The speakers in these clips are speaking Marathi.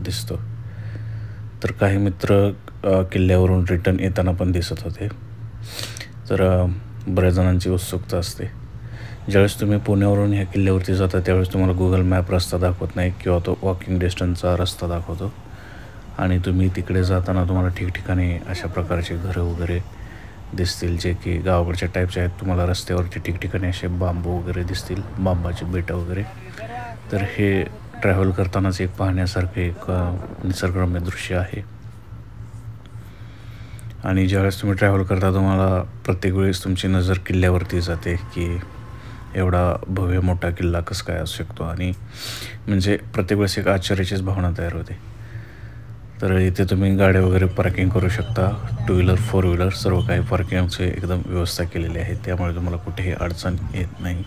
दिसतो. तर काही मित्र किल्ल्यावरून रिटर्न येताना पण दिसत होते. तर बऱ्याच जणांची उत्सुकता असते. ज्यावेळेस तुम्ही पुण्यावरून ह्या किल्ल्यावरती जाता त्यावेळेस तुम्हाला गुगल मॅप रस्ता दाखवत नाही किंवा तो वॉकिंग डिस्टन्सचा रस्ता दाखवतो आणि तुम्ही तिकडे जाताना तुम्हाला ठिकठिकाणी अशा प्रकारचे घरं वगैरे दिसतील जे की गावाकडच्या टाईपचे आहेत. तुम्हाला रस्त्यावरती ठिकठिकाणी असे बांबू वगैरे दिसतील, बांबाची बेटं वगैरे. तर हे ट्रॅव्हल करतानाच एक पाहण्यासारखे एक निसर्गरम्य दृश्य आहे. आणि ज्यावेळेस तुम्ही ट्रॅव्हल करता तुम्हाला प्रत्येक वेळेस तुमची नजर किल्ल्यावरती जाते की एवढा भव्य मोठा किल्ला कसं काय असू शकतो. आणि म्हणजे प्रत्येक वेळेस एक आश्चर्याचीच भावना तयार होते. तर इथे तुम्ही गाड्या वगैरे पार्किंग करू शकता. 2 व्हीलर 4 व्हीलर सर्व काही पार्किंगची एकदम व्यवस्था केलेली आहे. त्यामुळे तुम्हाला कुठेही अडचण येत नाही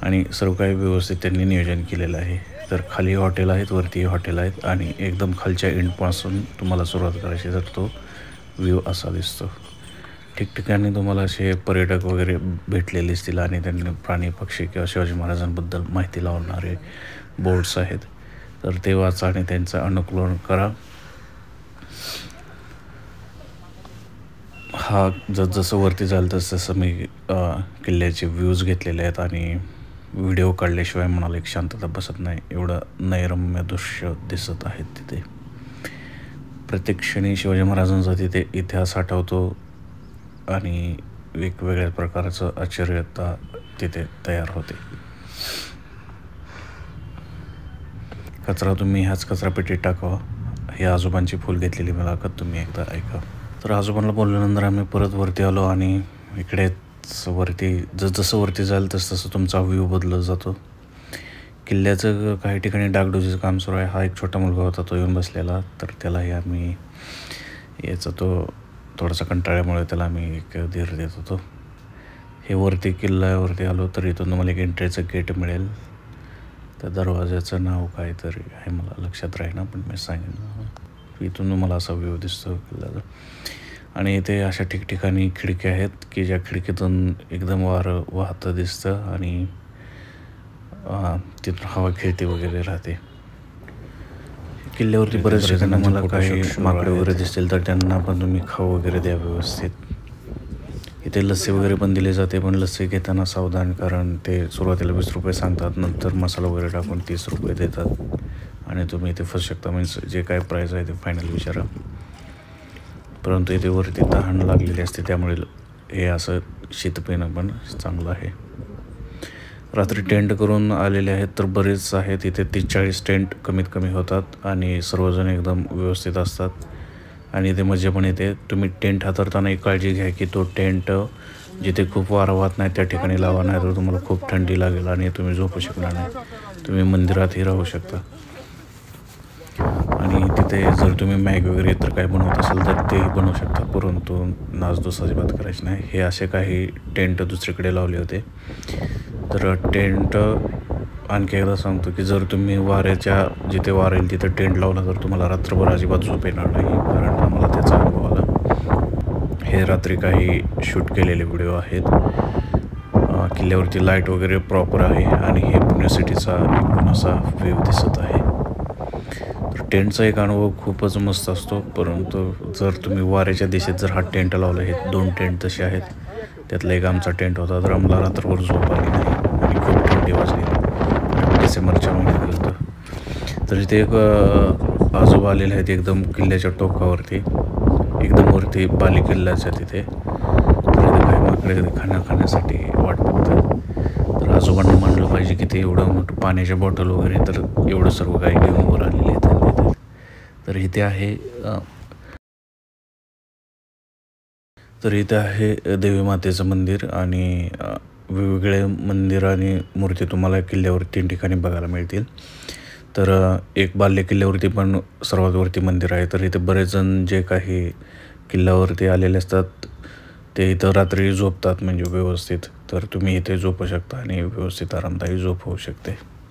आणि सर्व काही व्यवस्थित त्यांनी नियोजन केलेलं आहे. तर खाली हॉटेल आहेत, वरती हॉटेल आहेत आणि एकदम खालच्या एंडपासून तुम्हाला सुरुवात करायची तर तो व्ह्यू असा दिसतो. ठिकठिकाणी तुम्हाला असे पर्यटक वगैरे भेटलेले दिसतील आणि त्यांनी प्राणी पक्षी किंवा शिवाजी महाराजांबद्दल माहिती लावणारे बोर्ड्स आहेत. तर ते वाचा आणि त्यांचं अनुकरण करा. हा जसं वरती जाईल तसं मी किल्ल्याचे व्ह्यूज घेतलेले आहेत आणि व्हिडिओ काढल्याशिवाय मनाला एक शांतता बसत नाही. एवढं नैरम्य दृश्य दिसत आहेत तिथे. प्रत्येक क्षणी शिवाजी महाराजांचा तिथे इतिहास आठवतो आणि वेगवेगळ्या प्रकारचं आश्चर्यता तिथे तयार होते. कचरा तुम्ही ह्याच कचरापेटीत टाकावा. ही आजोबांची फुल घेतलेली मुलाखत तुम्ही एकदा ऐका. तर आजोबांना बोलल्यानंतर आम्ही परत वरती आलो आणि इकडेच वरती जसं वरती जाईल तसं तुमचा व्ह्यू बदलत जातो. किल्ल्याचं काही ठिकाणी डागडुजीचं काम सुरू आहे. हा एक छोटा मुलगा होता, तो येऊन बसलेला. तर त्यालाही आम्ही तो थोडासा कंटाळ्यामुळे त्याला आम्ही एक धीर देत होतो. हे वरती किल्ल्यावरती आलो तर इथून तुम्हाला एक एंट्रीचं गेट मिळेल. त्या दरवाजाचं नाव काहीतरी आहे, मला लक्षात राहीना, पण मी सांगेन. इथून तुम्हाला असा व्ह्यू दिसतो किल्ल्याचा. आणि इथे अशा ठिकठिकाणी खिडक्या आहेत की ज्या खिडकीतून एकदम वारं वाहतं दिसतं आणि तिथून हवा खेळती वगैरे राहते. किल्ल्यावरती बरेच ठिकाणी मला काही माकडे वगैरे दिसतील तर त्यांना पण तुम्ही खाऊ वगैरे द्या व्यवस्थित. इथे लस्सी वगैरे पण दिली जाते, पण लस्सी घेताना सावधान, कारण ते सुरुवातीला 20 रुपये सांगतात, नंतर मसाला वगैरे टाकून 30 रुपये देतात आणि तुम्ही इथे फसू शकता. म्हणजे जे काय प्राईस आहे ते फायनल विचारा. परंतु इथे वरती तहान लागलेली असते त्यामुळे हे असं शीत पिणं पण चांगलं आहे. रात्री टेंट करून आलेले आहेत तर बरेच आहेत. इथे 30-40 टेंट कमीत कमी होतात आणि सर्वजण एकदम व्यवस्थित असतात आणि इथे मजा पण येते. तुम्ही टेंट हाताळताना एक काळजी घ्या की तो टेंट जिथे खूप वारा वाहत नाही त्या ठिकाणी लावा, नाही तर तुम्हाला खूप थंडी लागेल आणि तुम्ही झोपू शकणार नाही. तुम्ही मंदिरातही राहू शकता. आणि तिथे जर तुम्ही मॅगी वगैरे तर काय बनवत असाल तर तेही बनवू शकता, परंतु नासधूस अजिबात करायची नाही. हे असे काही टेंट दुसरीकडे लावले होते. तर टेंट आणखी एकदा सांगतो की जर तुम्ही जिथे वारा येईल तिथे टेंट लावला तर तुम्हाला रात्रभर अजिबात झोप येणार नाही, कारण आम्हाला त्याचा अनुभव आला. हे रात्री काही शूट केलेले व्हिडिओ आहेत. किल्ल्यावरती लाईट वगैरे प्रॉपर आहे आणि हे पुणे सिटीचा एकूण असा व्ह्यू दिसत आहे. तर टेंटचा एक अनुभव खूपच मस्त असतो, परंतु जर तुम्ही वाऱ्याच्या दिशेत जर हा टेंट लावला, हे 2 टेंट तसे आहेत, त्यातला एक आमचा टेंट होता, तर आम्हाला रात्रभर झोप आली नाही आणि खूप थंडी वाजली. डिसेंबरच्या महिन्यात गेलं होतं. तर इथे एक आजोबा आलेले आहेत एकदम किल्ल्याच्या टोकावरती, एकदम वरती बाली किल्ल्याच्या तिथे. तर इथे काही माकडे खाण्यासाठी वाट बघतात. तर आजोबांना म्हणलं पाहिजे की ते एवढं मोठं पाण्याच्या बॉटल वगैरे तर एवढं सर्व काही घेऊन वर आलेले आहेत. तर इथे आहे देवी मातेचं मंदिर आणि वेगवेगळे मंदिर आणि मूर्ती तुम्हाला किल्ल्यावर 3 ठिकाणी बघायला मिळतील. तर एक बाल्य किल्ल्यावरती पण सर्वात वरती मंदिर आहे. तर इथे बरेच जण जे काही किल्ल्यावरती आलेले असतात ते इथं रात्री झोपतात म्हणजे व्यवस्थित. तर तुम्ही इथे झोपू शकता आणि व्यवस्थित आरामदायी झोप होऊ शकते.